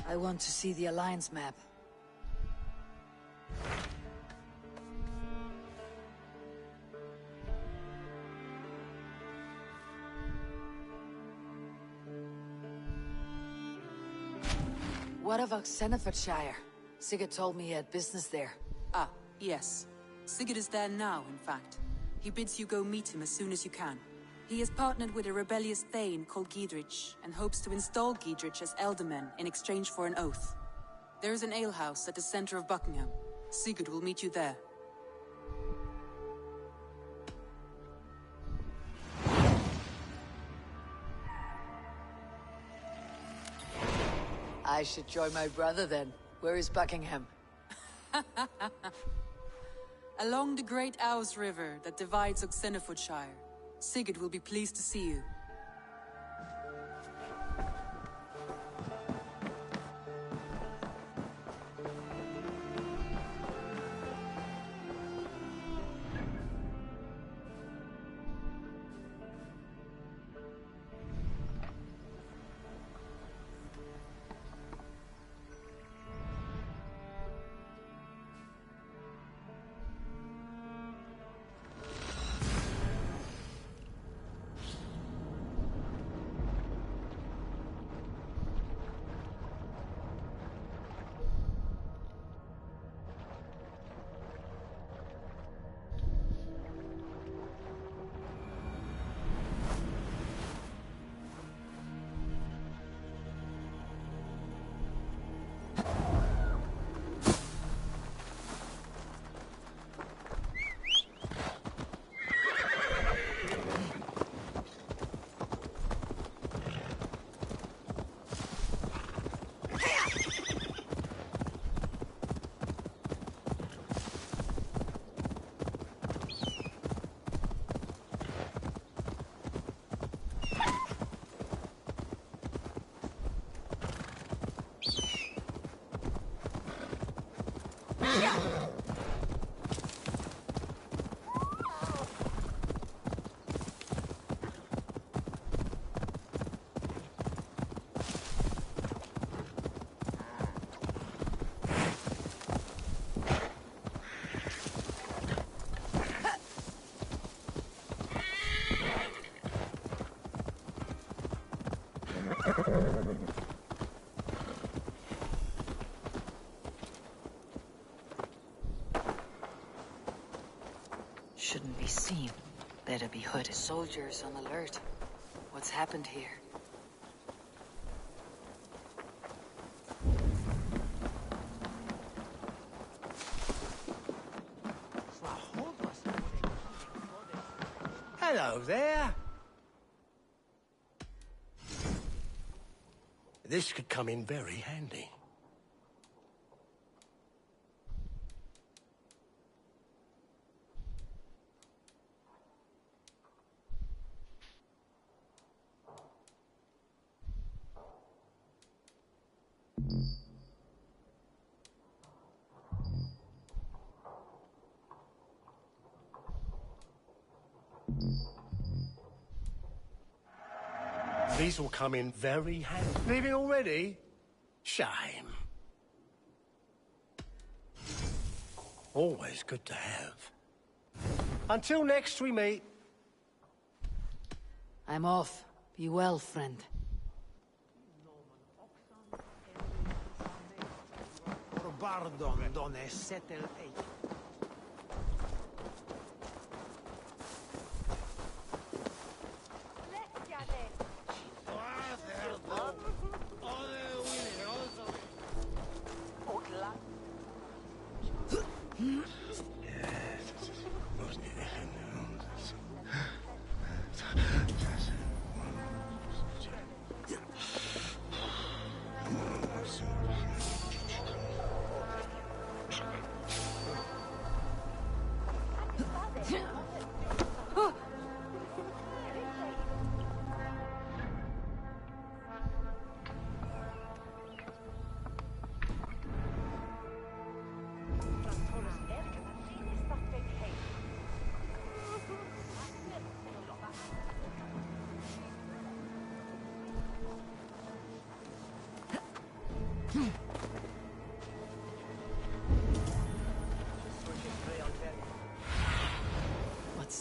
I want to see the Alliance map. What of Oxenfordshire? Sigurd told me he had business there. Ah, yes. Sigurd is there now, in fact. He bids you go meet him as soon as you can. He has partnered with a rebellious Thane called Giedrich, and hopes to install Giedrich as Elderman in exchange for an oath. There is an alehouse at the center of Buckingham. Sigurd will meet you there. I should join my brother then. Where is Buckingham? Along the great Ouse River that divides Oxenfordshire. Sigurd will be pleased to see you. Shouldn't be seen. Better be hooded. Soldiers on alert. What's happened here? Hello there. This could come in very handy. These will come in very handy. Leaving already? Shame. Always good to have. Until next we meet. I'm off. Be well, friend. Bardon donne settle eight.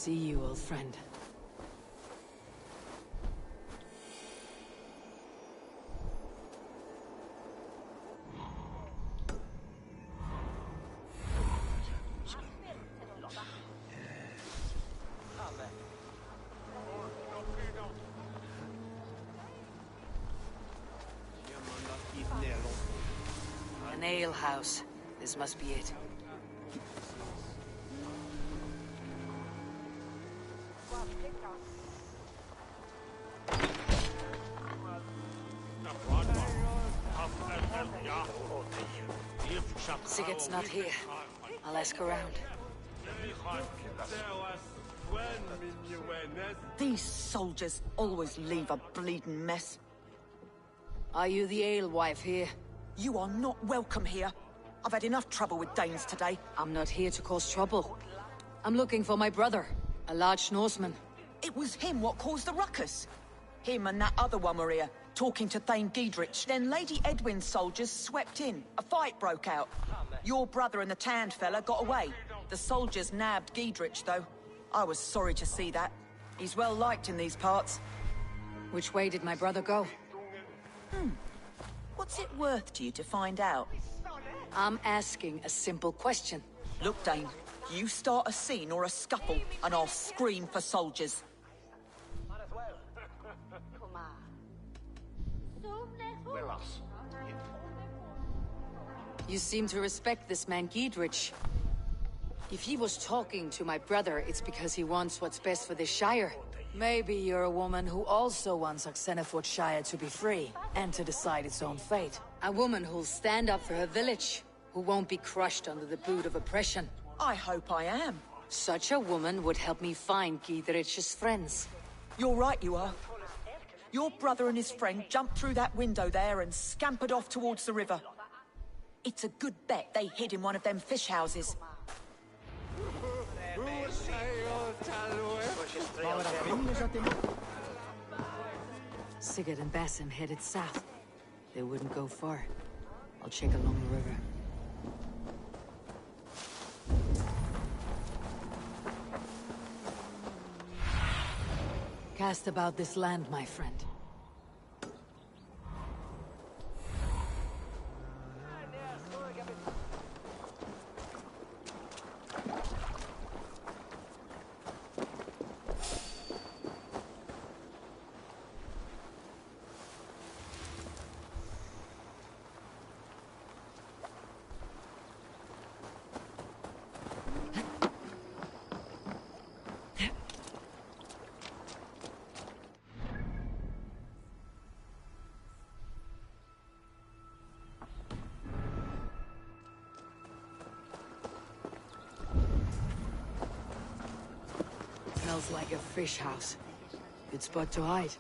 see you, old friend. An ale house. This must be it. Sigurd's not here. I'll ask around. These soldiers always leave a bleeding mess. Are you the alewife here? You are not welcome here. I've had enough trouble with Danes today. I'm not here to cause trouble. I'm looking for my brother, a large Norseman. It was him what caused the ruckus. Him and that other one were here, talking to Thane Giedrich. Then Lady Edwin's soldiers swept in. A fight broke out. Your brother and the tanned fella got away. The soldiers nabbed Giedrich, though. I was sorry to see that. He's well liked in these parts. Which way did my brother go? What's it worth to you to find out? I'm asking a simple question. Look, Dane, you start a scene or a scuffle, and I'll scream for soldiers. You seem to respect this man Giedrich. If he was talking to my brother, it's because he wants what's best for this Shire. Maybe you're a woman who also wants Oxenford Shire to be free, and to decide its own fate. A woman who'll stand up for her village, who won't be crushed under the boot of oppression. I hope I am. Such a woman would help me find Giedrich's friends. You're right, you are. Your brother and his friend jumped through that window there and scampered off towards the river. It's a good bet they hid in one of them fish houses. Sigurd and Basim headed south. They wouldn't go far. I'll check along the river. Cast about this land, my friend. Smells like a fish house. Good spot to hide.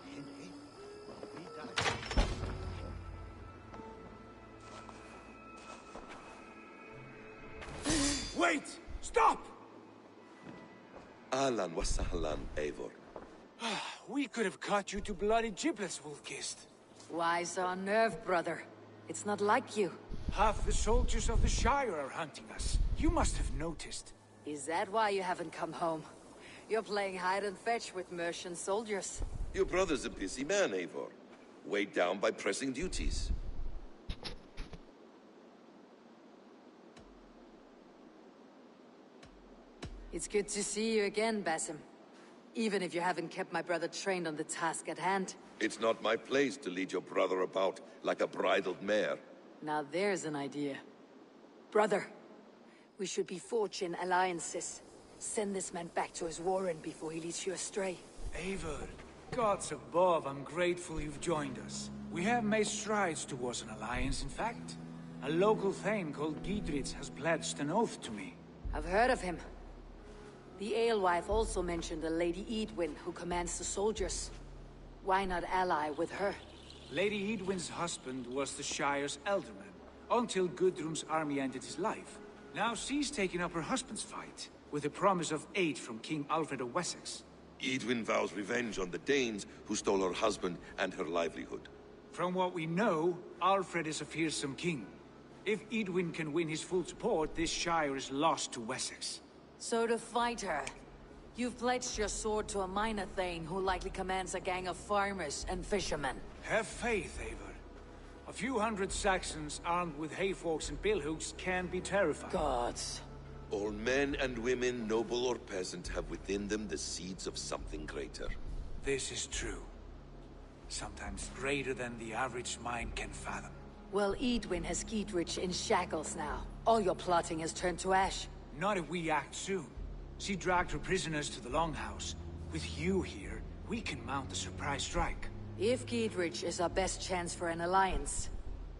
Wait! Stop! Ahlan wa sahlan, Eivor. We could have cut you to bloody giblets, Wolf-Kissed. Why so unnerved, brother? It's not like you. Half the soldiers of the Shire are hunting us. You must have noticed. Is that why you haven't come home? You're playing hide and fetch with Mercian soldiers. Your brother's a busy man, Eivor. Weighed down by pressing duties. It's good to see you again, Basim. Even if you haven't kept my brother trained on the task at hand. It's not my place to lead your brother about like a bridled mare. Now there's an idea. Brother, we should be forging alliances. Send this man back to his warren before he leads you astray. Eivor, gods above, I'm grateful you've joined us. We have made strides towards an alliance, in fact. A local thane called Giedrich has pledged an oath to me. I've heard of him. The alewife also mentioned a Lady Edwin who commands the soldiers. Why not ally with her? Lady Edwin's husband was the Shire's elderman, until Gudrun's army ended his life. Now she's taken up her husband's fight, with a promise of aid from King Alfred of Wessex. Edwin vows revenge on the Danes who stole her husband and her livelihood. From what we know, Alfred is a fearsome king. If Edwin can win his full support, this Shire is lost to Wessex. So to fight her, You've pledged your sword to a minor thane who likely commands a gang of farmers and fishermen. Have faith, Eivor. A few hundred Saxons armed with hayforks and billhooks can be terrifying. Gods. All men and women, noble or peasant, have within them the seeds of something greater. This is true. Sometimes greater than the average mind can fathom. Well, Edwin has Giedrich in shackles now. All your plotting has turned to ash. Not if we act soon. She dragged her prisoners to the Longhouse. With you here, we can mount a surprise strike. If Giedrich is our best chance for an alliance,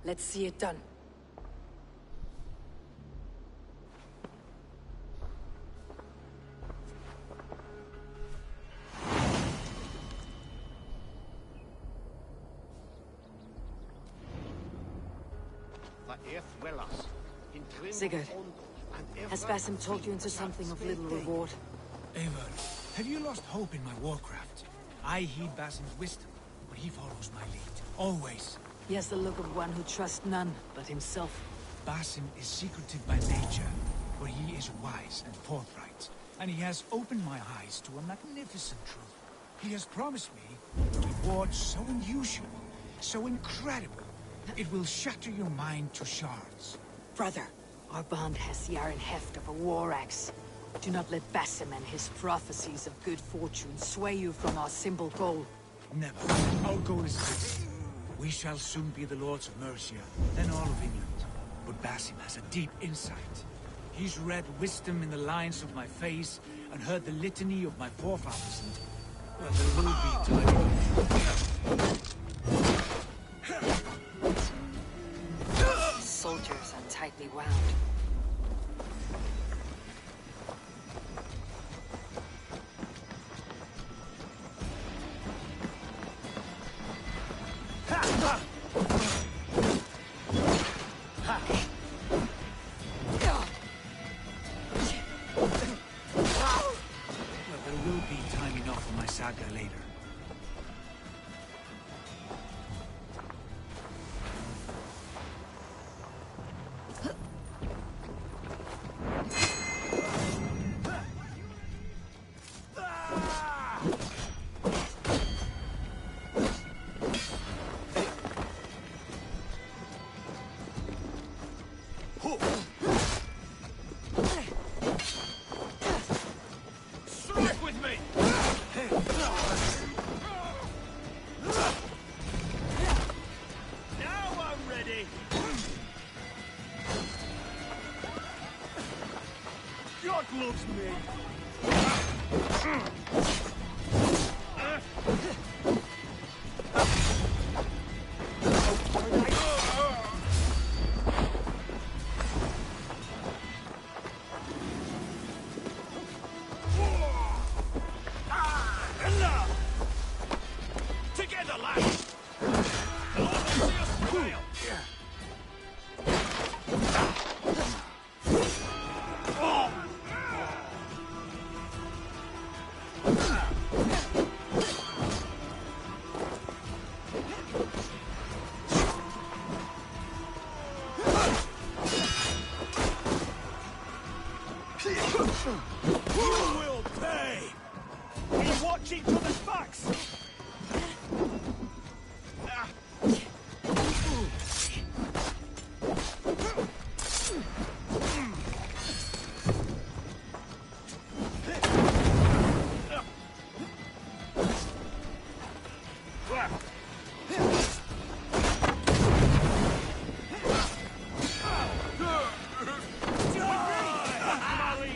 let's see it done. Sigurd, has Basim talked you into something of little reward? Eivor, have you lost hope in my warcraft? I heed Basim's wisdom, but he follows my lead. Always. He has the look of one who trusts none but himself. Basim is secretive by nature, but he is wise and forthright. And he has opened my eyes to a magnificent truth. He has promised me a reward so unusual, so incredible, it will shatter your mind to shards. Brother, our bond has the iron heft of a war axe. Do not let Basim and his prophecies of good fortune sway you from our simple goal. Never. Our goal is this. We shall soon be the Lords of Mercia, then all of England. But Basim has a deep insight. He's read wisdom in the lines of my face, and heard the litany of my forefathers, and... well, there will be time. Soldiers are tightly wound. Well, there will be time enough for my saga later.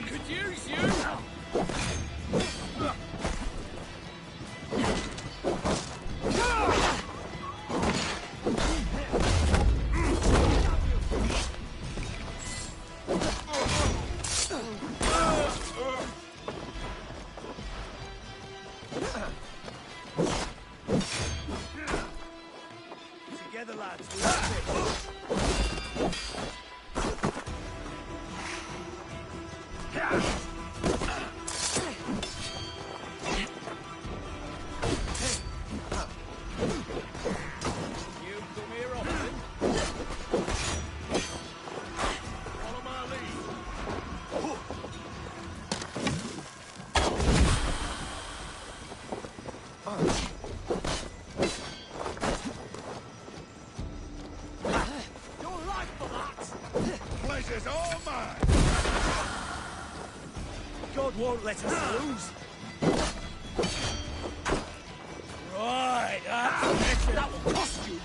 Could use you! Your life for that! Pleasure's all mine! God won't let us lose. Right, that's better. That will cost you.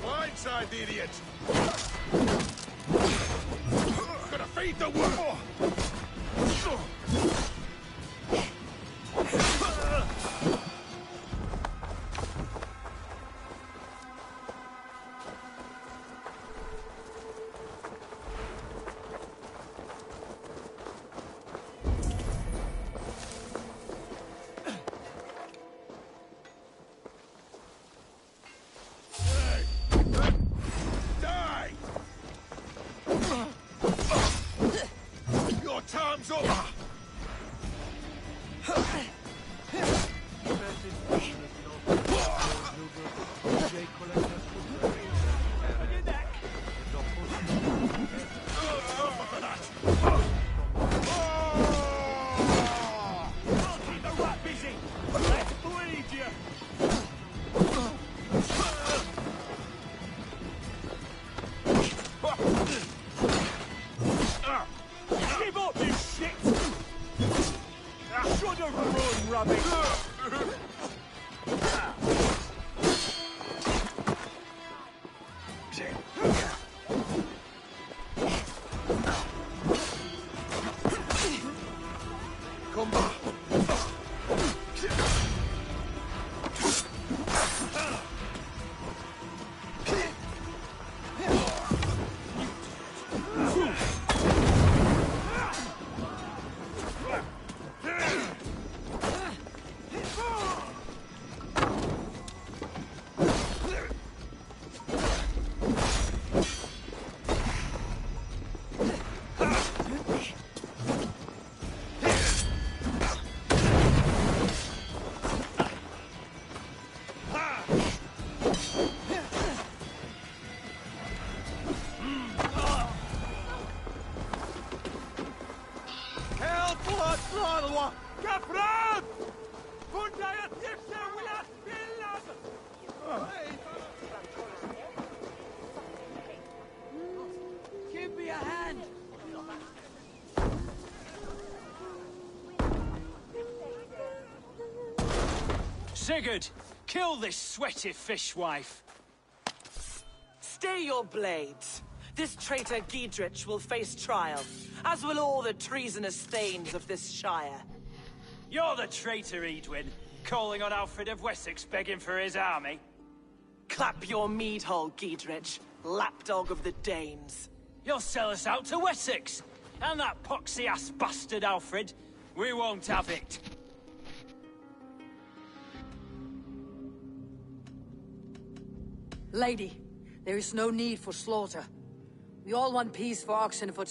Blindside the idiot! Gonna feed the world! Time's up! Give me a hand! Sigurd, kill this sweaty fishwife. Stay your blades. This traitor Giedrich will face trial, as will all the treasonous thanes of this shire. You're the traitor, Edwin, calling on Alfred of Wessex begging for his army. Clap your mead hole, Giedrich, lapdog of the Danes. You'll sell us out to Wessex, and that poxy-ass bastard Alfred. We won't have it. Lady, there is no need for slaughter. We all want peace for Oxenford.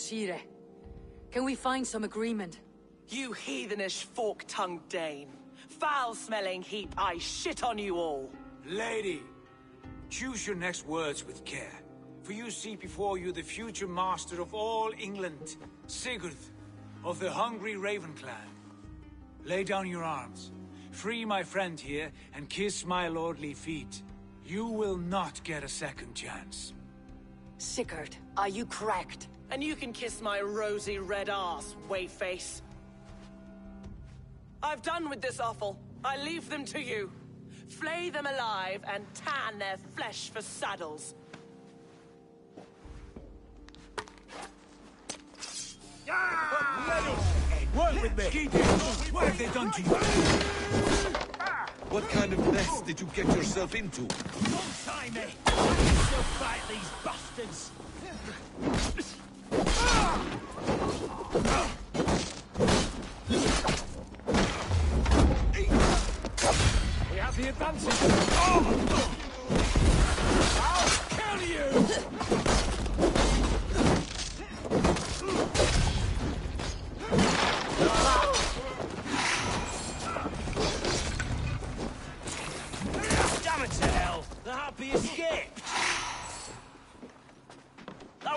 Can we find some agreement? You heathenish fork-tongued Dane. Foul-smelling heap, I shit on you all. Lady, choose your next words with care. For you see before you the future master of all England, Sigurd, of the hungry Raven clan. Lay down your arms. Free my friend here, and kiss my lordly feet. You will not get a second chance. Sigurd, are you cracked? And you can kiss my rosy red arse, wayface. I've done with this offal. I leave them to you. Flay them alive and tan their flesh for saddles. Work with me! What have they done to you? What kind of mess did you get yourself into? Don't tie me! Still fight these bastards! We have the advantage! I'll kill you! Damn it to hell! The happy escaped!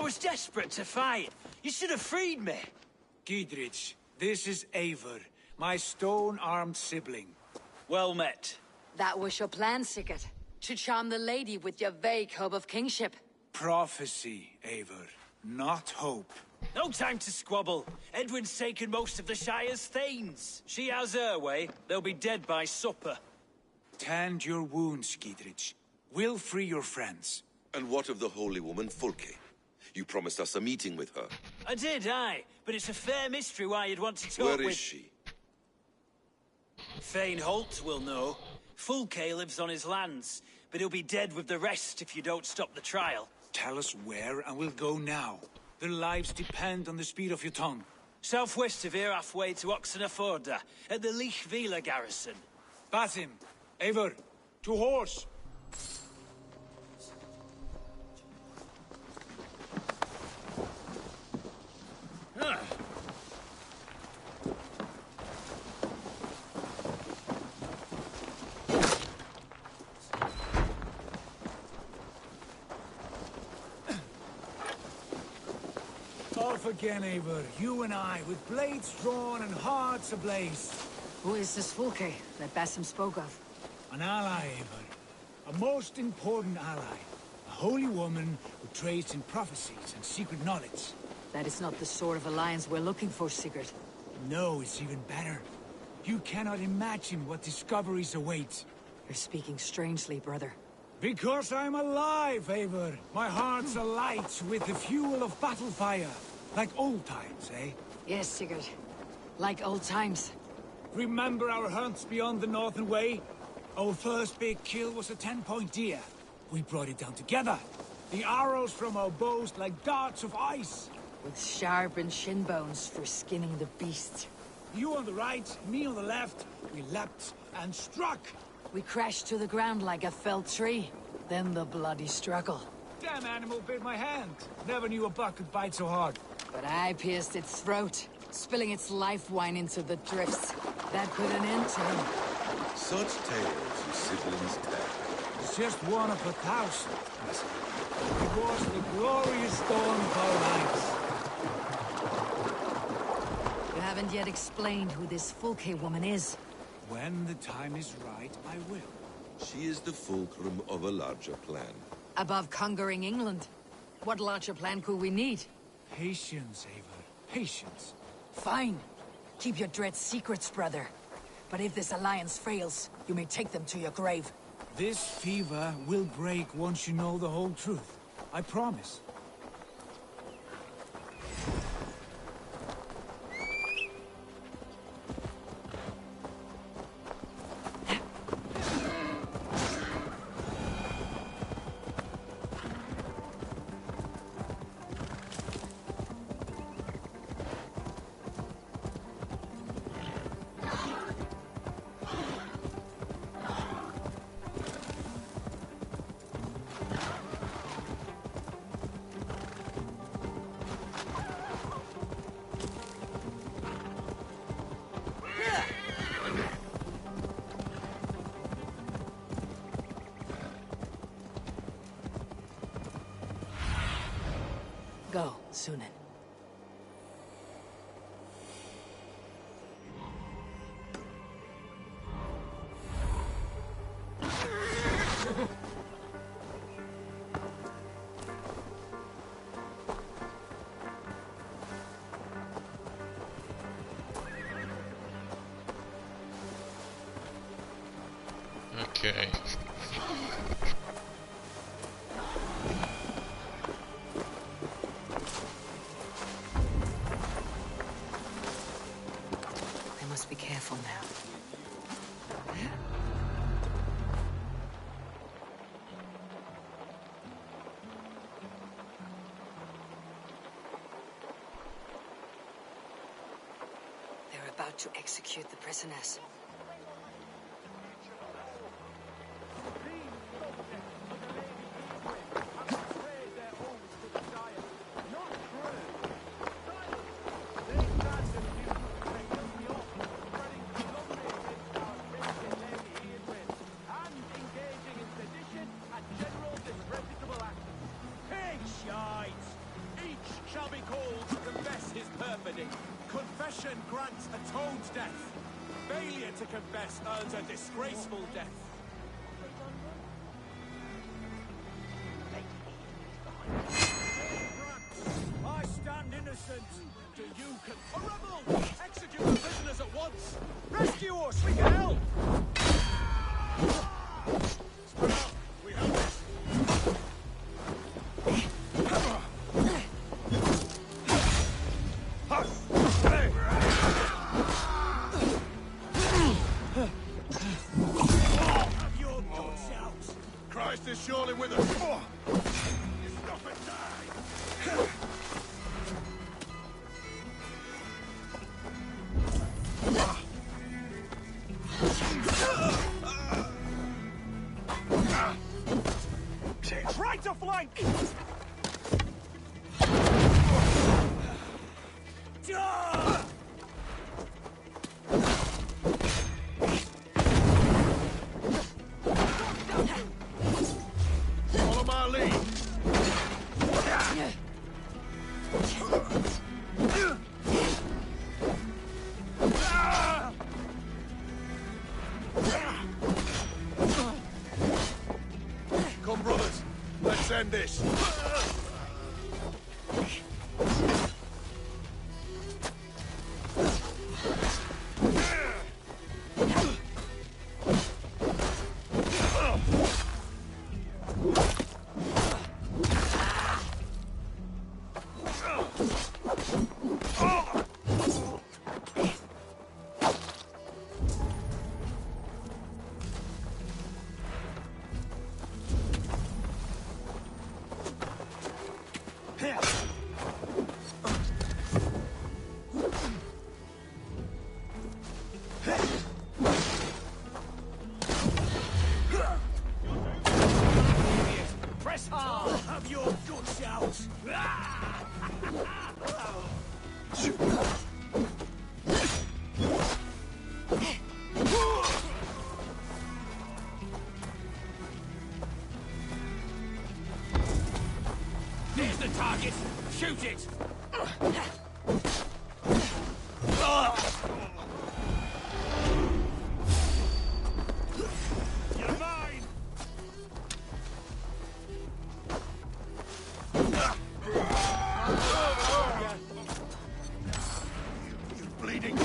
was desperate to fight. You should have freed me. Giedrich, this is Eivor, my stone-armed sibling. Well met. That was your plan, Sigurd. To charm the lady with your vague hope of kingship. Prophecy, Eivor, not hope. No time to squabble. Edwin's taken most of the Shire's thanes. She has her way. They'll be dead by supper. Tend your wounds, Giedrich. We'll free your friends. And what of the holy woman Fulke? You promised us a meeting with her. I did, aye. But it's a fair mystery why you'd want to talk with... Where is she? Thane Holt will know. Fulke lives on his lands, but he'll be dead with the rest if you don't stop the trial. Tell us where, and we'll go now. Their lives depend on the speed of your tongue. Southwest of here, halfway to Oxenaforda, at the Lichvila garrison. Basim, Eivor, to horse! Off again, Eivor. You and I, with blades drawn and hearts ablaze. Who is this Fulke that Basim spoke of? An ally, Eivor. A most important ally. A holy woman who trades in prophecies and secret knowledge. That is not the sort of alliance we're looking for, Sigurd. No, it's even better. You cannot imagine what discoveries await. You're speaking strangely, brother. Because I'm alive, Eivor. My heart's alight with the fuel of battle fire. Like old times, eh? Yes, Sigurd. Like old times. Remember our hunts beyond the Northern Way? Our first big kill was a 10-point deer. We brought it down together. The arrows from our bows like darts of ice. With sharpened shin bones for skinning the beast. You on the right, me on the left. We leapt and struck. We crashed to the ground like a felled tree. Then the bloody struggle. Damn animal bit my hand. Never knew a buck could bite so hard. But I pierced its throat, spilling its life wine into the drifts. That put an end to him. Such tales you siblings tell. It's just one of 1,000. It was the glorious dawn of our lives. You haven't yet explained who this Fulke woman is. When the time is right, I will. She is the fulcrum of a larger plan. Above conquering England, what larger plan could we need? Patience, Eivor. Patience. Fine. Keep your dread secrets, brother. But if this alliance fails, you may take them to your grave. This fever will break once you know the whole truth. I promise. Go, Sunan. Okay. I must be careful now. They're about to execute the prisoners. blasphemy. Confession grants atoned death. Failure to confess earns a disgraceful death. I stand innocent. Do you a rebel? Execute the prisoners at once. Rescue us. We can help. Spread out. We have this. Have your guts out. Christ is surely with us. You stop and die. Try to flank! Follow my lead. Come, brothers. Let's end this. Press hard! Have your guts out! There's the target! Shoot it! You're mine! You bleeding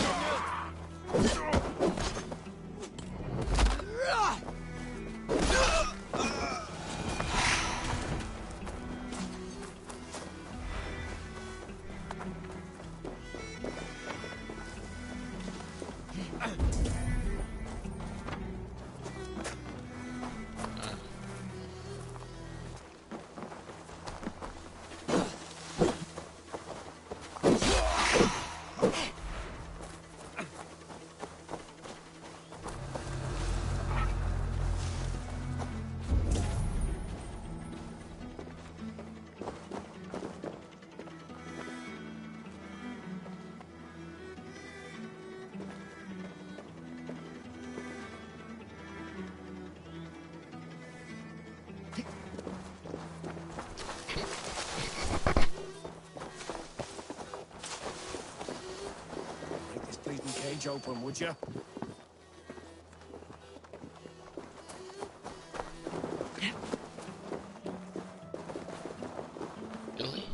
cage open, would you? Really?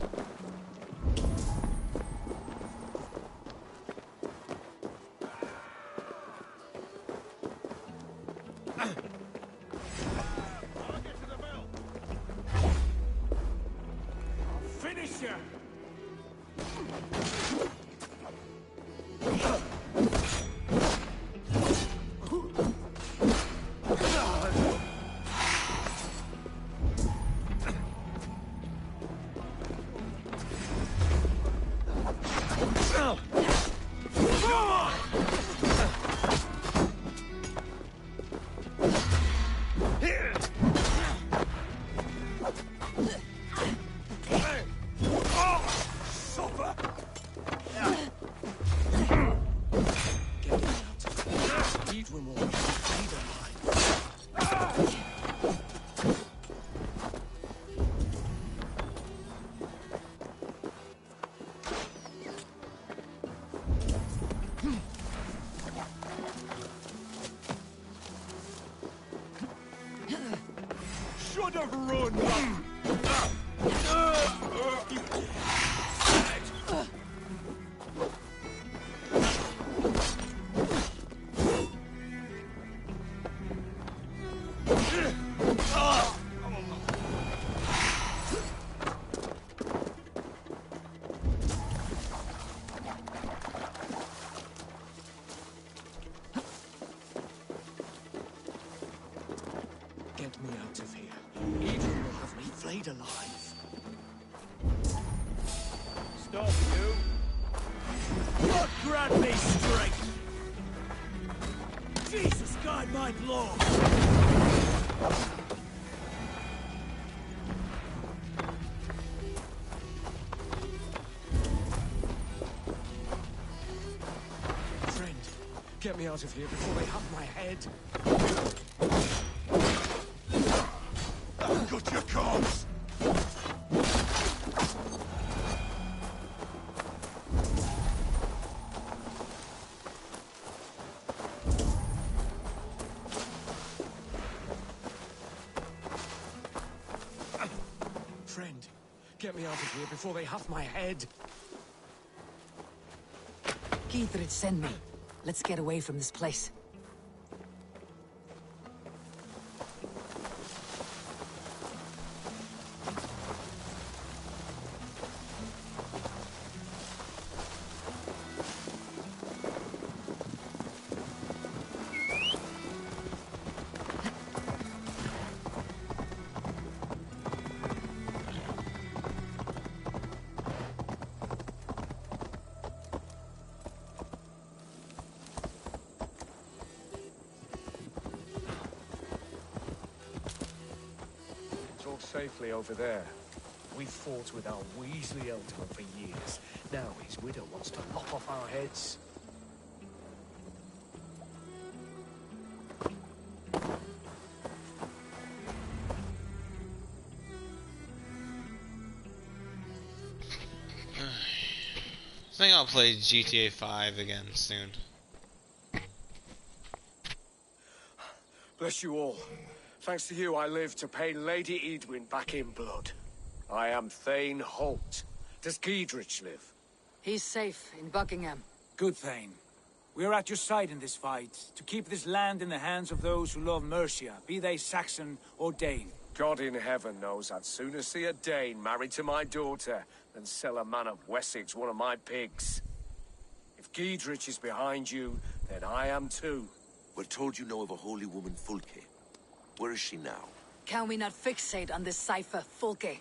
I'll get to the bell. Finish her! Run! Get me out of here. Eden will have me flayed alive. Stop, you! What grant me strength? Jesus, guide my blow! Friend, get me out of here before they have my head. I've got your corpse! Friend, get me out of here before they have my head. Giedrich, send me. Let's get away from this place. Talk safely over there. We fought with our Weasley Ealdorman for years. Now his widow wants to lop off our heads. I think I'll play GTA 5 again soon. Bless you all. Thanks to you, I live to pay Lady Edwin back in blood. I am Thane Holt. Does Giedrich live? He's safe in Buckingham. Good, Thane. We are at your side in this fight, to keep this land in the hands of those who love Mercia, be they Saxon or Dane. God in heaven knows I'd sooner see a Dane married to my daughter than sell a man of Wessex one of my pigs. If Giedrich is behind you, then I am too. We're told you know of a holy woman, Fulke. Where is she now? Can we not fixate on this cipher, Fulke?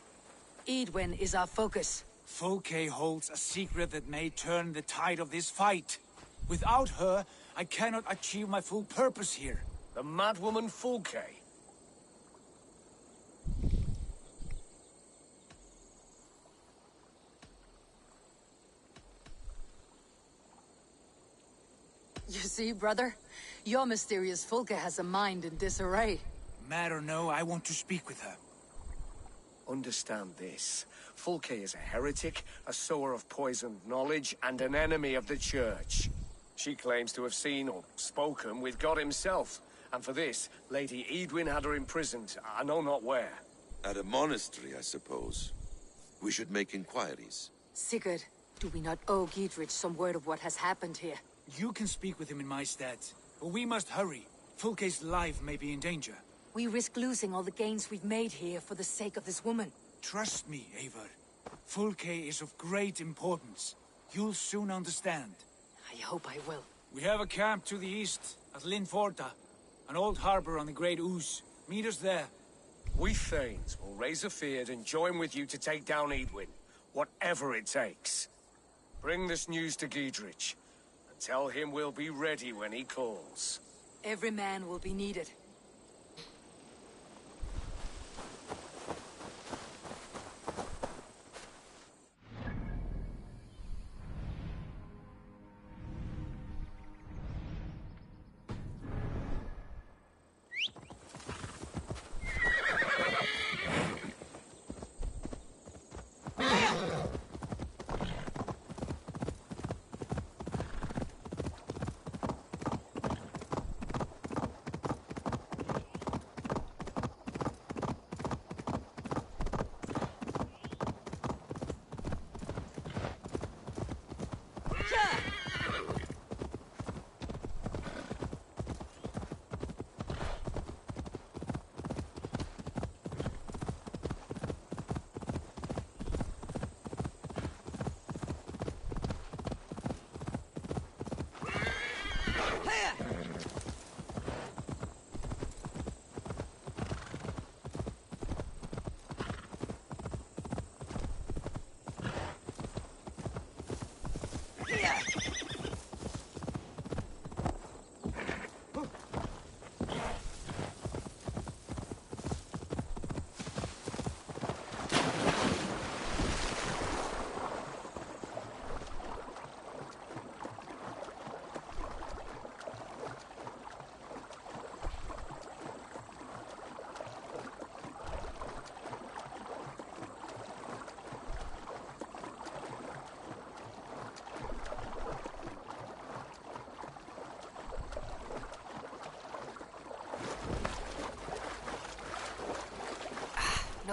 Edwin is our focus. Fulke holds a secret that may turn the tide of this fight. Without her, I cannot achieve my full purpose here. The madwoman Fulke? You see, brother? Your mysterious Fulke has a mind in disarray. Mad or no, I want to speak with her. Understand this. Fulke is a heretic, a sower of poisoned knowledge, and an enemy of the Church. She claims to have seen or spoken with God himself. And for this, Lady Edwin had her imprisoned, I know not where. At a monastery, I suppose. We should make inquiries. Sigurd, do we not owe Giedrich some word of what has happened here? You can speak with him in my stead, but we must hurry. Fulke's life may be in danger. We risk losing all the gains we've made here for the sake of this woman. Trust me, Eivor. Fulke is of great importance. You'll soon understand. I hope I will. We have a camp to the east, at Linforta. An old harbor on the Great Ouse. Meet us there. We Thanes will raise a feard and join with you to take down Edwin. Whatever it takes. Bring this news to Giedrich. And tell him we'll be ready when he calls. Every man will be needed.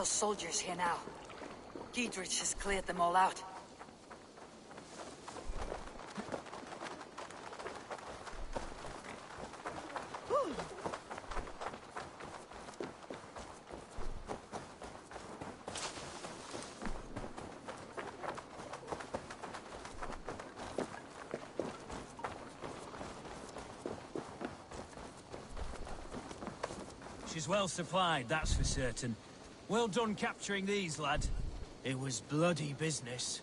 Citadel's soldiers here now. Giedrich has cleared them all out. She's well supplied, that's for certain. Well done capturing these, lad. It was bloody business.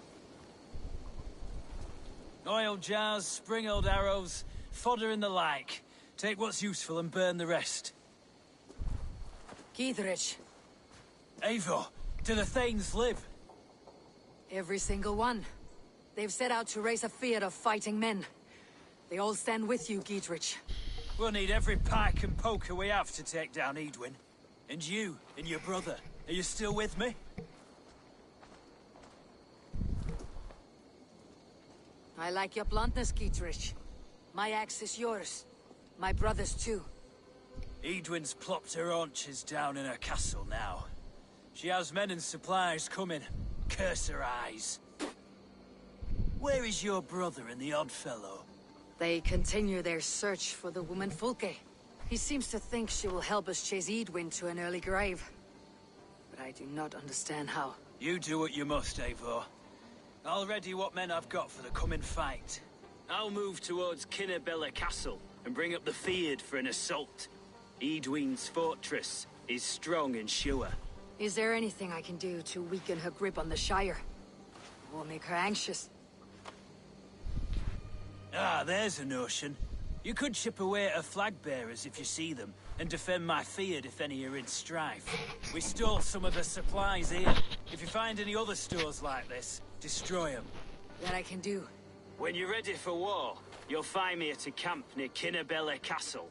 Oil jars, spring-oiled arrows, fodder and the like. Take what's useful and burn the rest. Giedrich. Eivor, do the Thanes live? Every single one. They've set out to raise a fear of fighting men. They all stand with you, Giedrich. We'll need every pike and poker we have to take down Edwin. And you, and your brother, are you still with me? I like your bluntness, Giedrich. My axe is yours. My brother's too. Edwin's plopped her haunches down in her castle now. She has men and supplies coming. Curse her eyes. Where is your brother and the odd fellow? They continue their search for the woman Fulke. He seems to think she will help us chase Edwin to an early grave. But I do not understand how. You do what you must, Eivor. I'll ready what men I've got for the coming fight. I'll move towards Kinnabella Castle and bring up the Fyrd for an assault. Edwin's fortress is strong and sure. Is there anything I can do to weaken her grip on the Shire? Or make her anxious? Ah, there's a notion. You could chip away at her flag-bearers if you see them, and defend my Fyrd if any are in strife. We stole some of the supplies here. If you find any other stores like this, destroy them. That I can do. When you're ready for war, you'll find me at a camp near Kinnabella Castle.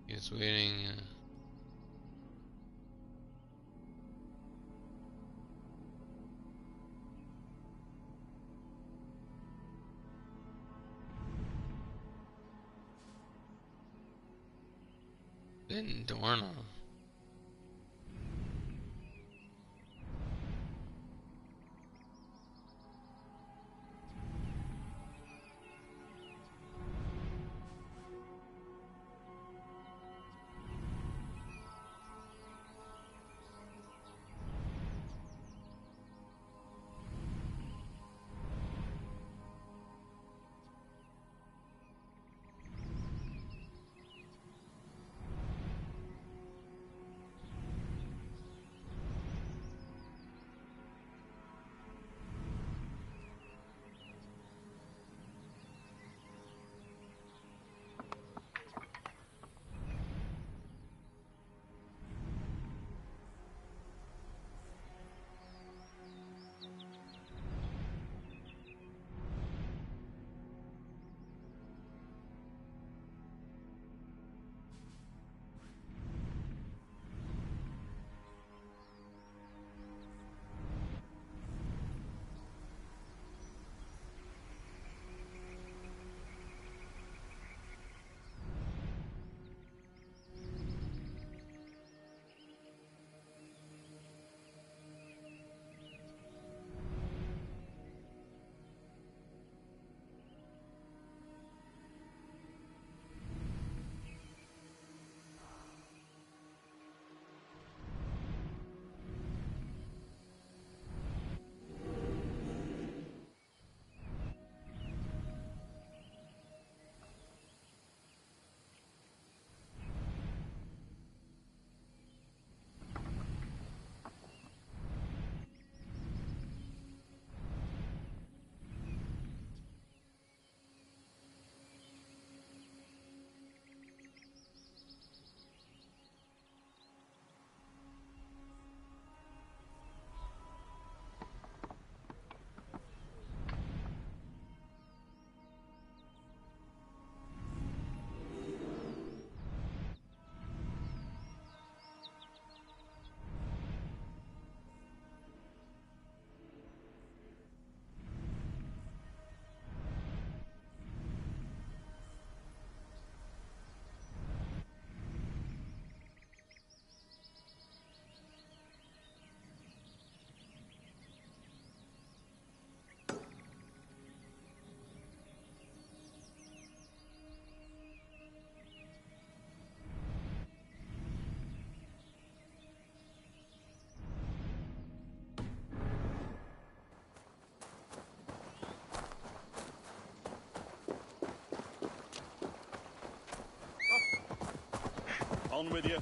It's waiting. Ben Dorna. On with you.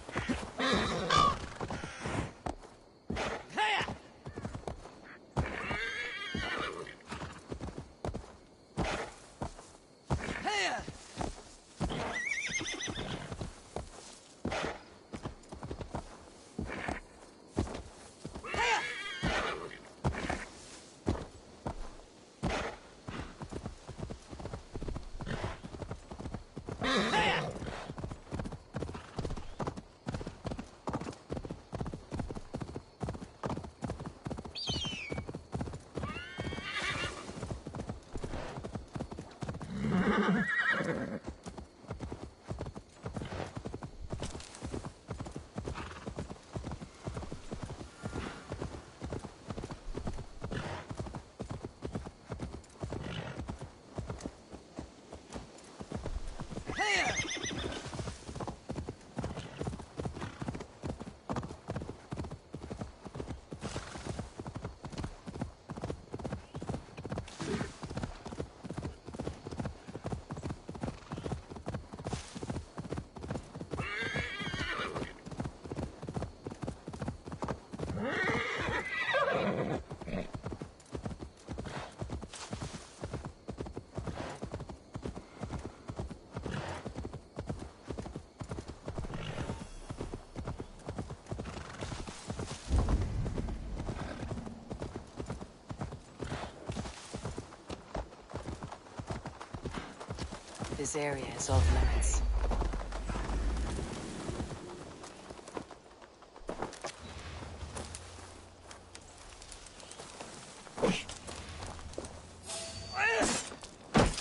This area is off limits.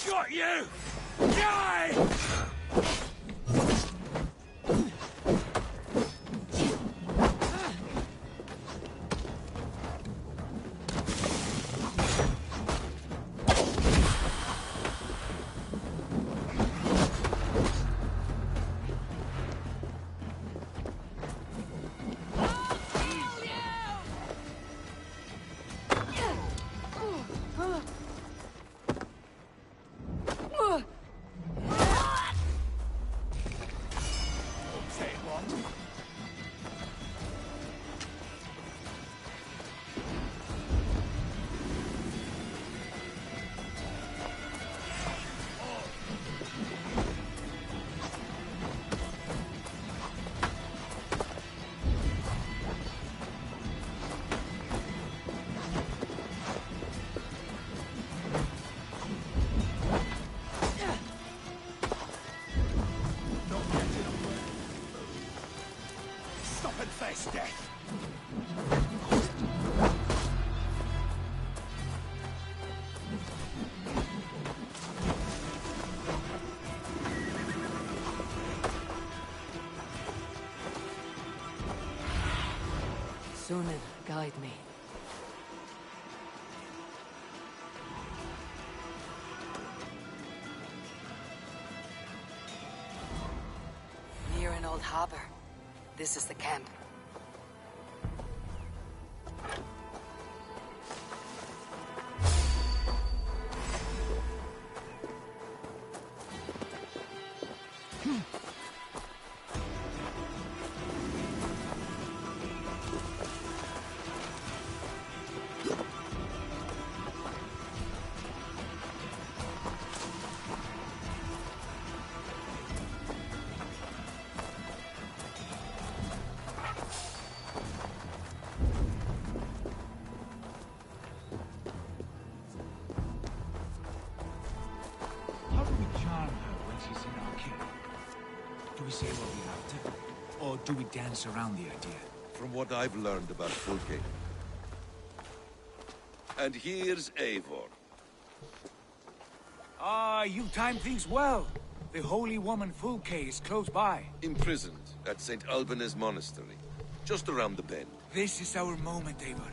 Got you! Die! Face death. Sunan, guide me. Near an old harbor. This is the camp. Do we say what we have to? Or do we dance around the idea? From what I've learned about Fulke. And here's Eivor. Ah, you timed things well. The holy woman Fulke is close by. Imprisoned at St. Alban's Monastery. Just around the bend. This is our moment, Eivor.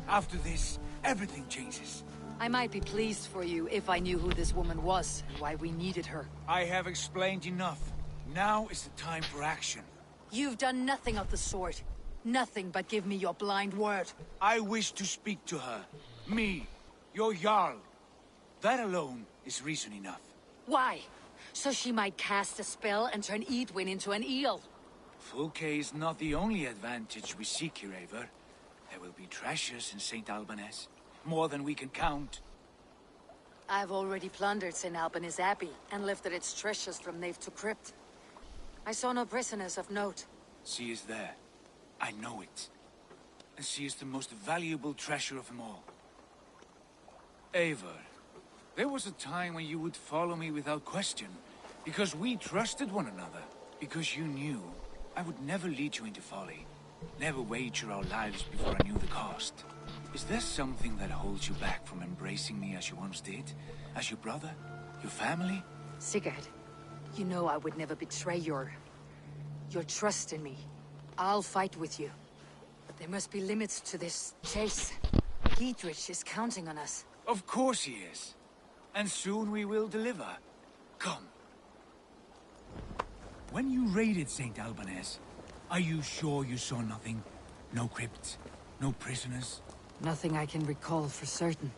After this, everything changes. I might be pleased for you if I knew who this woman was and why we needed her. I have explained enough. Now is the time for action. You've done nothing of the sort. Nothing but give me your blind word. I wish to speak to her. Me, your Jarl. That alone is reason enough. Why? So she might cast a spell and turn Edwin into an eel. Fulke is not the only advantage we seek here, Eivor. There will be treasures in St. Albanese. More than we can count. I've already plundered St. Albanese Abbey and lifted its treasures from nave to crypt. I saw no prisoners of note. She is there. I know it. And she is the most valuable treasure of them all. Eivor, there was a time when you would follow me without question, because we trusted one another, because you knew I would never lead you into folly, never wager our lives before I knew the cost. Is there something that holds you back from embracing me as you once did? As your brother? Your family? Sigurd, you know I would never betray your trust in me. I'll fight with you. But there must be limits to this chase. Giedrich is counting on us. Of course he is. And soon we will deliver. Come. When you raided St. Albanese, are you sure you saw nothing? No crypts? No prisoners? Nothing I can recall for certain.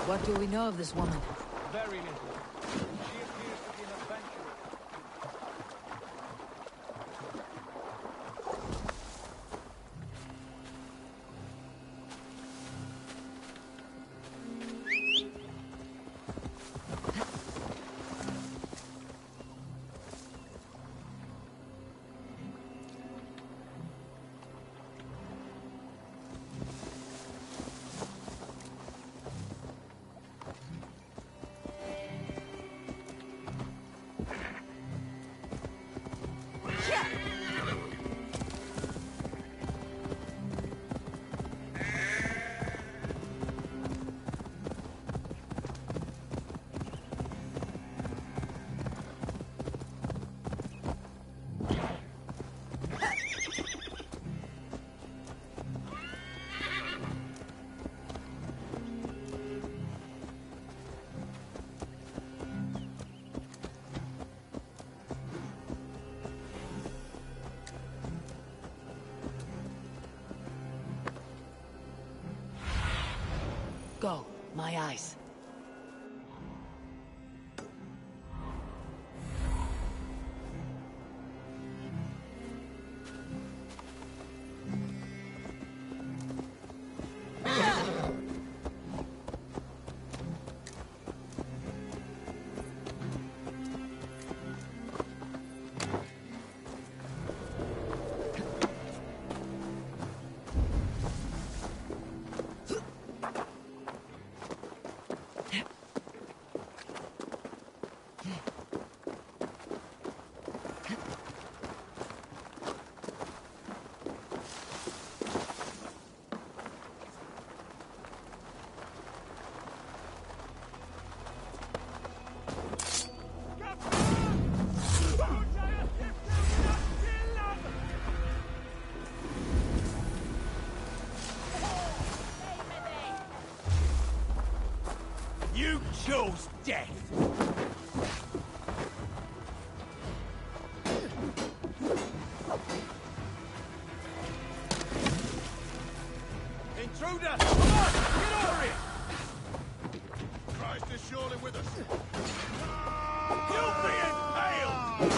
What do we know of this woman? Very little. She appears to be an adventurer. Go, my eyes. You chose death! Intruder! Come on! Get over here! Christ is surely with us. You'll be impaled!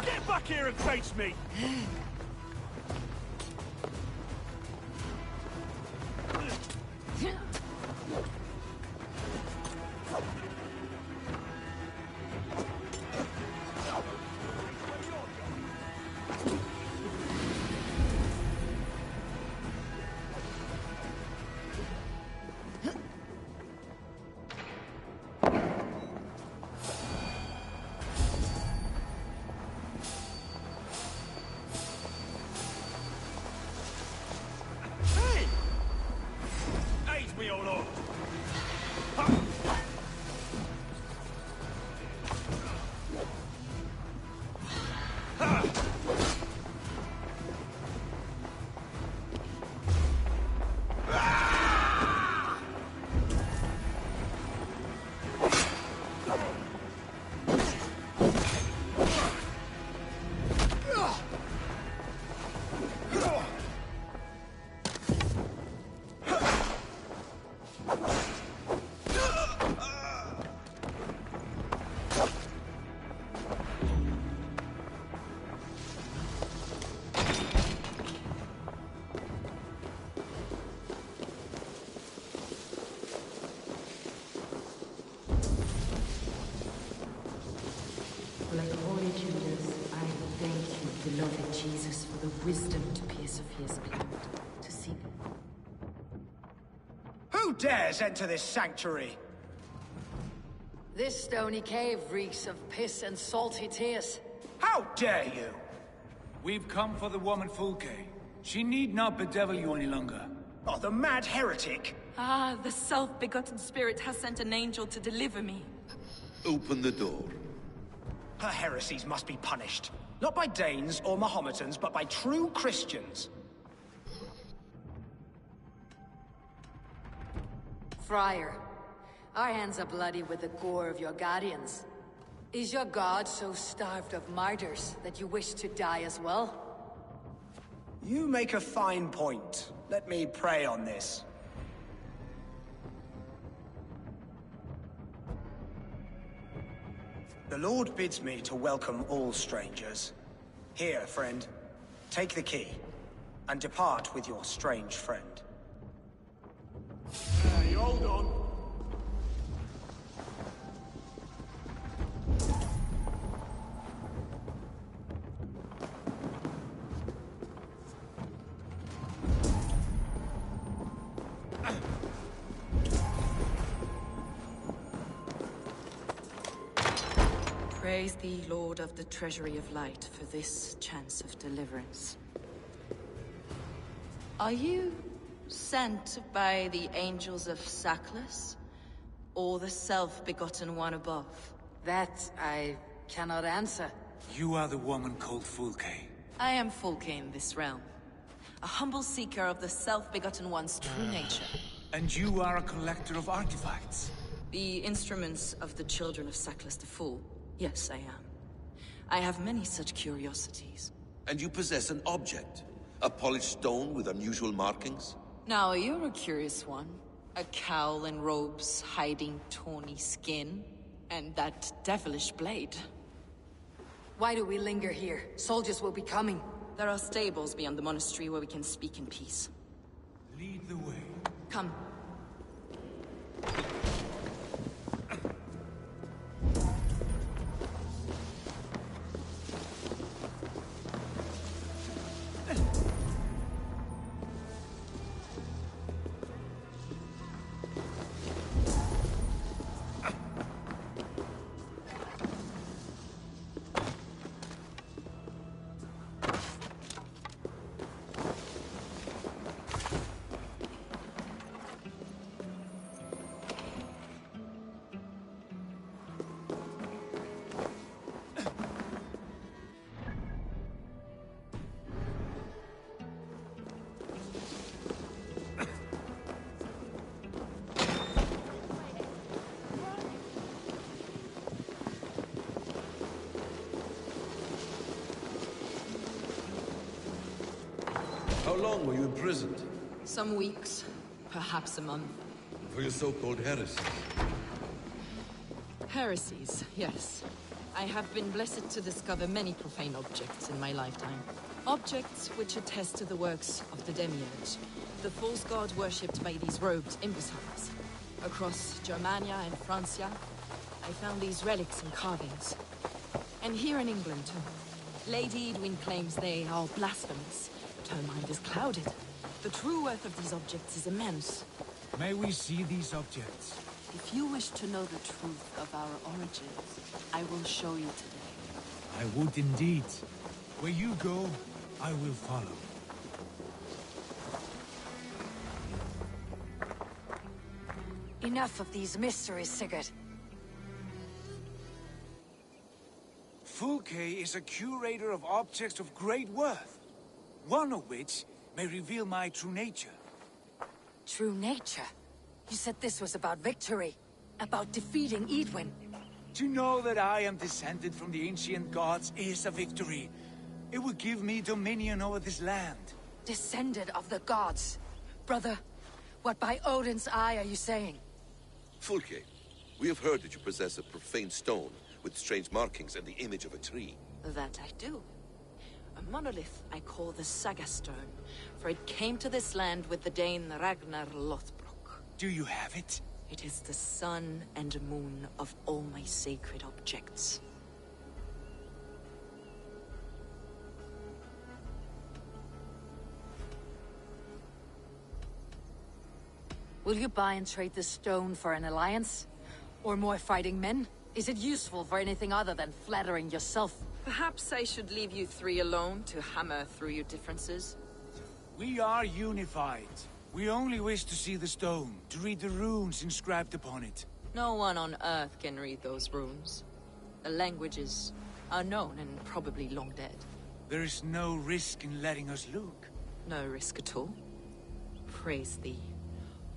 Get back here and face me! Jesus for the wisdom to pierce a fierce cloud, to see them. Who dares enter this sanctuary? This stony cave reeks of piss and salty tears. How dare you? We've come for the woman Fulke. She need not bedevil you any longer. Oh, the mad heretic! Ah, the self-begotten spirit has sent an angel to deliver me. Open the door. Her heresies must be punished. Not by Danes or Mahometans, but by true Christians. Friar, our hands are bloody with the gore of your guardians. Is your god so starved of martyrs that you wish to die as well? You make a fine point. Let me pray on this. The Lord bids me to welcome all strangers. Here, friend, take the key, and depart with your strange friend. Hey, hold on. Praise thee, Lord of the Treasury of Light, for this chance of deliverance. Are you sent by the angels of Saklas, or the self-begotten one above? That I cannot answer. You are the woman called Fulke. I am Fulke in this realm, a humble seeker of the self-begotten one's true nature. And you are a collector of artifacts. The instruments of the children of Saklas the Fool. Yes, I am. I have many such curiosities. And you possess an object? A polished stone with unusual markings? Now, you're a curious one. A cowl and robes hiding tawny skin. And that devilish blade. Why do we linger here? Soldiers will be coming. There are stables beyond the monastery where we can speak in peace. Lead the way. Come. How long were you imprisoned? Some weeks, perhaps a month. For your so-called heresies? Heresies, yes. I have been blessed to discover many profane objects in my lifetime. Objects which attest to the works of the Demiurge, the false god worshipped by these robed imbeciles. Across Germania and Francia, I found these relics and carvings. And here in England, too. Lady Edwin claims they are blasphemous, but her mind is clouded. The true worth of these objects is immense. May we see these objects? If you wish to know the truth of our origins, I will show you today. I would indeed. Where you go, I will follow. Enough of these mysteries, Sigurd. Fulke is a curator of objects of great worth, one of which may reveal my true nature. True nature? You said this was about victory, about defeating Edwin. To know that I am descended from the ancient gods is a victory. It would give me dominion over this land. Descended of the gods? Brother, what by Odin's eye are you saying? Fulke, we have heard that you possess a profane stone with strange markings and the image of a tree. That I do. A monolith I call the Saga Stone, for it came to this land with the Dane Ragnar Lothbrok. Do you have it? It is the sun and moon of all my sacred objects. Will you buy and trade the stone for an alliance? Or more fighting men? Is it useful for anything other than flattering yourself? Perhaps I should leave you three alone to hammer through your differences. We are unified. We only wish to see the stone, to read the runes inscribed upon it. No one on Earth can read those runes. The languages are known and probably long dead. There is no risk in letting us look. No risk at all. Praise thee,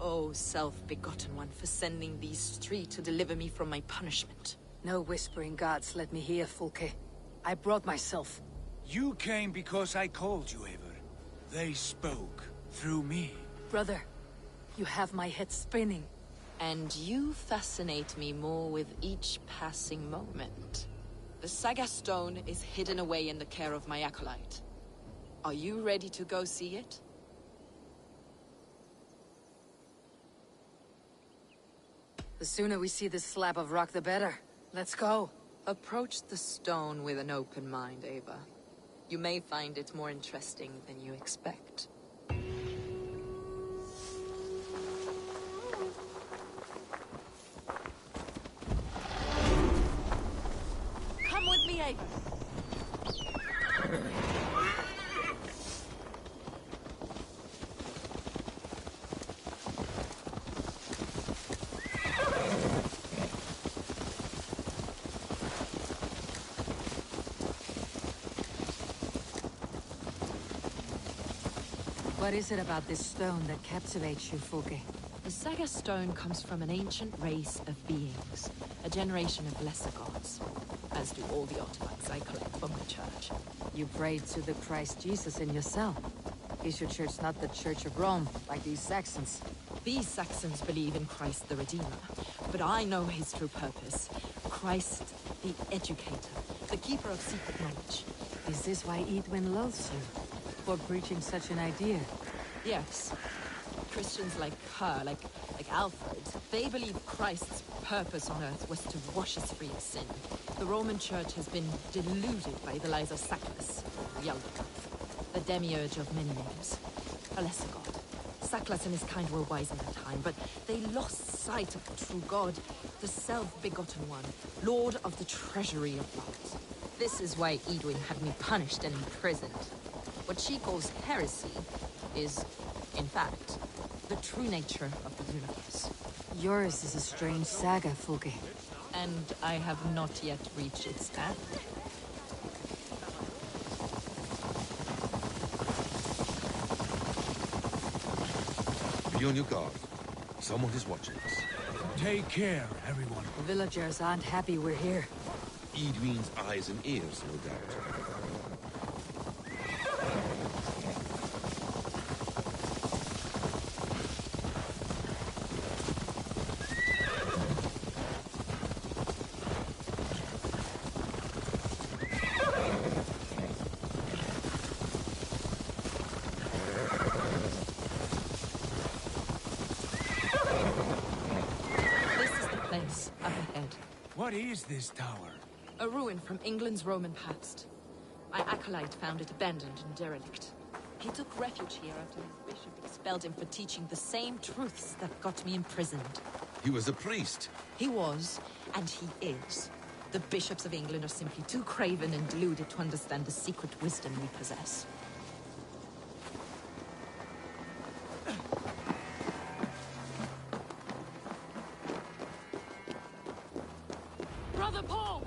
O self-begotten one, for sending these three to deliver me from my punishment. No whispering gods let me hear, Fulke. I brought myself. You came because I called you, Eivor. They spoke through me. Brother, you have my head spinning. And you fascinate me more with each passing moment. The Saga Stone is hidden away in the care of my acolyte. Are you ready to go see it? The sooner we see this slab of rock, the better. Let's go. Approach the stone with an open mind, Ava. You may find it more interesting than you expect. Come with me, Ava. What is it about this stone that captivates you, Fulke? The Saga Stone comes from an ancient race of beings, a generation of lesser gods, as do all the artifacts I collect from the church. You prayed to the Christ Jesus in your cell. Is your church not the Church of Rome, like these Saxons? These Saxons believe in Christ the Redeemer, but I know his true purpose. Christ the Educator, the keeper of secret knowledge. Is this why Edwin loathes you? For preaching such an idea? Yes. Christians like her, like Alfred, they believe Christ's purpose on earth was to wash us free of sin. The Roman Church has been deluded by the lies of Sacklus, the elder truth, the demiurge of many names, a lesser god. Sacklus and his kind were wise in their time, but they lost sight of the true God, the self-begotten one, Lord of the treasury of gods. This is why Edwin had me punished and imprisoned. What she calls heresy is, in fact, the true nature of the universe. Yours is a strange saga, Fulke. And I have not yet reached its end. Be on your guard. Someone is watching us. Take care, everyone. The villagers aren't happy we're here. Edwin's eyes and ears, no doubt. What is this tower? A ruin from England's Roman past. My acolyte found it abandoned and derelict. He took refuge here after his bishop expelled him for teaching the same truths that got me imprisoned. He was a priest. He was, and he is. The bishops of England are simply too craven and deluded to understand the secret wisdom we possess. Brother Paul!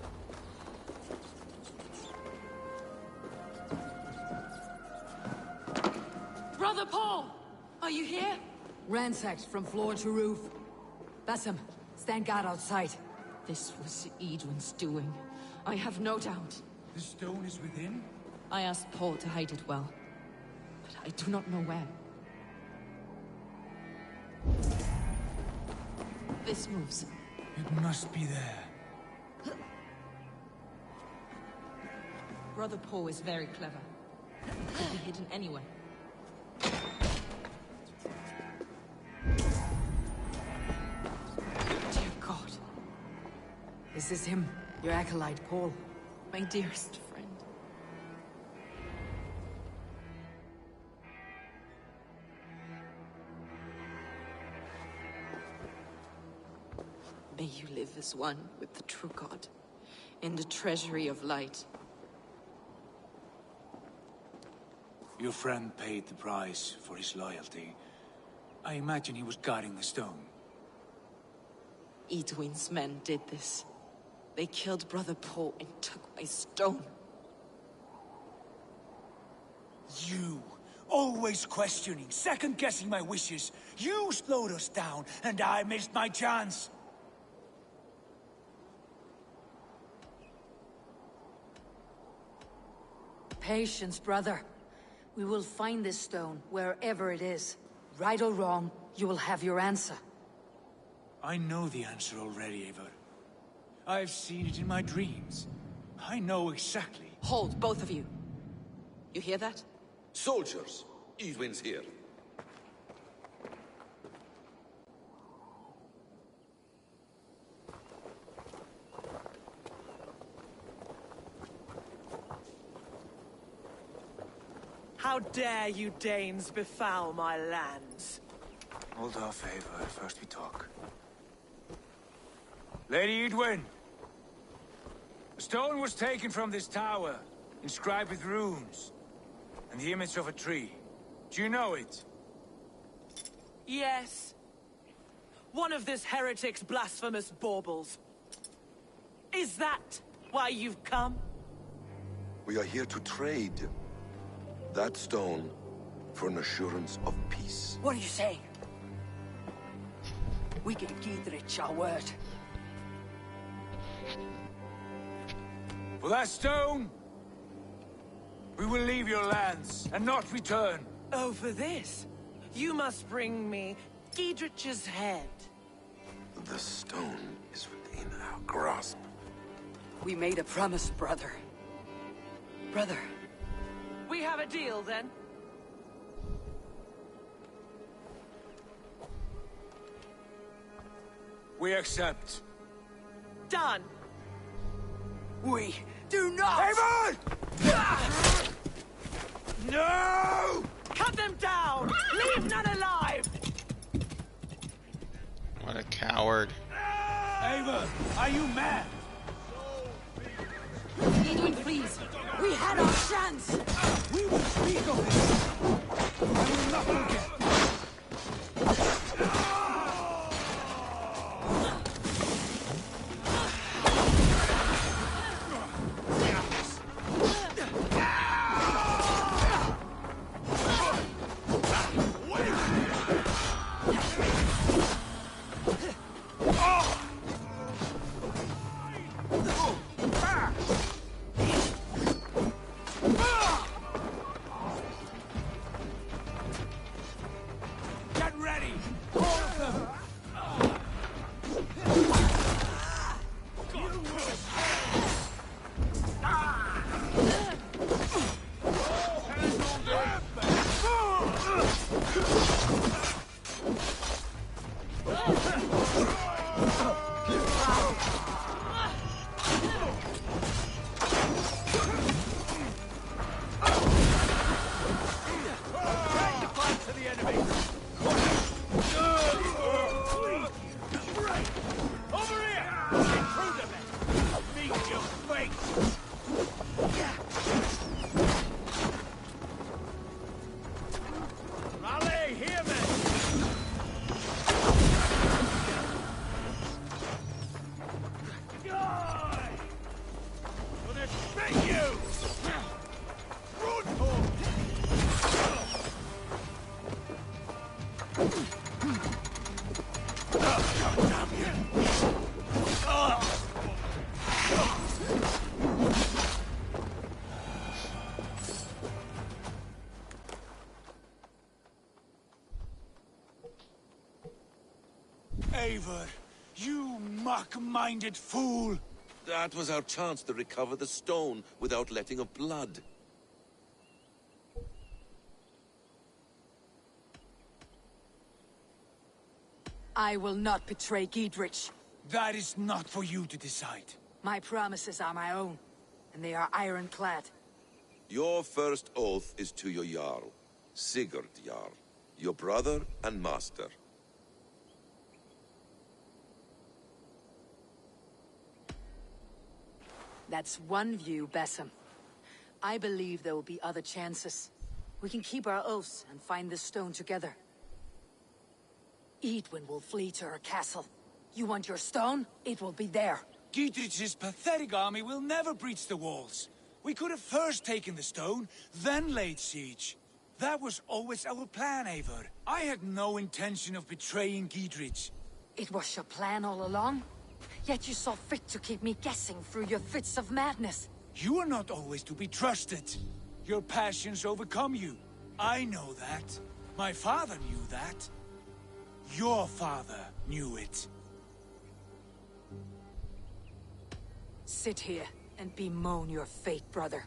Brother Paul! Are you here? Ransacked from floor to roof. Basim, stand guard outside. This was Edwin's doing. I have no doubt. The stone is within? I asked Paul to hide it well, but I do not know where. This moves. It must be there. Brother Paul is very clever. Could be hidden anywhere. Dear God. Is this him? Your acolyte, Paul? My dearest friend. May you live as one with the true God, in the treasury of light. Your friend paid the price for his loyalty. I imagine he was guarding the stone. Edwin's men did this. They killed Brother Paul and took my stone. You! Always questioning, second-guessing my wishes. You slowed us down, and I missed my chance. Patience, brother. We will find this stone, wherever it is. Right or wrong, you will have your answer. I know the answer already, Eivor. I've seen it in my dreams. I know exactly. Hold, both of you. You hear that? Soldiers! Edwin's here. How dare you Danes befoul my lands? Hold off, Eivor. First we talk. Lady Edwin! The stone was taken from this tower, inscribed with runes, and the image of a tree. Do you know it? Yes. One of this heretic's blasphemous baubles. Is that why you've come? We are here to trade that stone for an assurance of peace. What are you saying? We gave Giedrich our word. For that stone, we will leave your lands and not return. Oh, for this? You must bring me Giedrich's head. The stone is within our grasp. We made a promise, brother. Brother. We have a deal, then? We accept. Done. We do not! Eivor! No! Cut them down! Leave none alive! What a coward. Eivor, are you mad? Edwin, please! We had our chance! We will speak of it! I will not forget! Eivor, you mock-minded fool! That was our chance to recover the stone without letting of blood. I will not betray Giedrich. That is not for you to decide. My promises are my own, and they are ironclad. Your first oath is to your Jarl, Sigurd Jarl, your brother and master. That's one view, Basim. I believe there will be other chances. We can keep our oaths and find this stone together. Edwin will flee to her castle. You want your stone? It will be there. Giedrich's pathetic army will never breach the walls. We could have first taken the stone, then laid siege. That was always our plan, Eivor. I had no intention of betraying Giedrich. It was your plan all along? Yet you saw fit to keep me guessing through your fits of madness. You are not always to be trusted. Your passions overcome you. I know that. My father knew that. Your father knew it. Sit here and bemoan your fate, brother.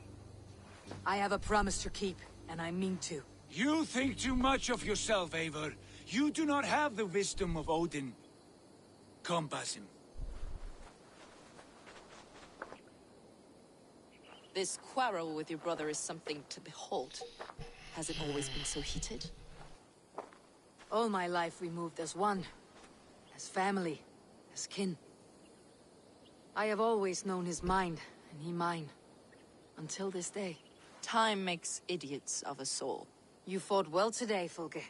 I have a promise to keep, and I mean to. You think too much of yourself, Eivor. You do not have the wisdom of Odin. Come, Basim. This quarrel with your brother is something to behold. Has it always been so heated? All my life we moved as one. As family. As kin. I have always known his mind, and he mine. Until this day. Time makes idiots of us all. You fought well today, Fulke.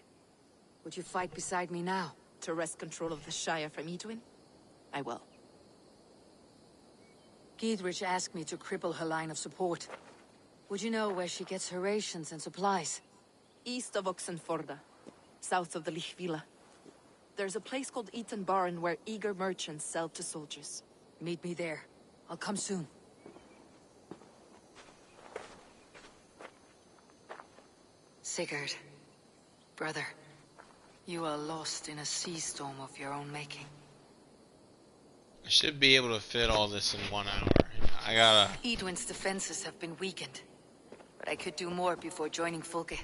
Would you fight beside me now? To wrest control of the Shire from Edwin? I will. Giedrich asked me to cripple her line of support. Would you know where she gets her rations and supplies? East of Oxenforda, south of the Lichvila. There's a place called Eaton Barn where eager merchants sell to soldiers. Meet me there. I'll come soon. Sigurd, brother, you are lost in a sea storm of your own making. I should be able to fit all this in 1 hour. I gotta... Edwin's defenses have been weakened, but I could do more before joining Fulke.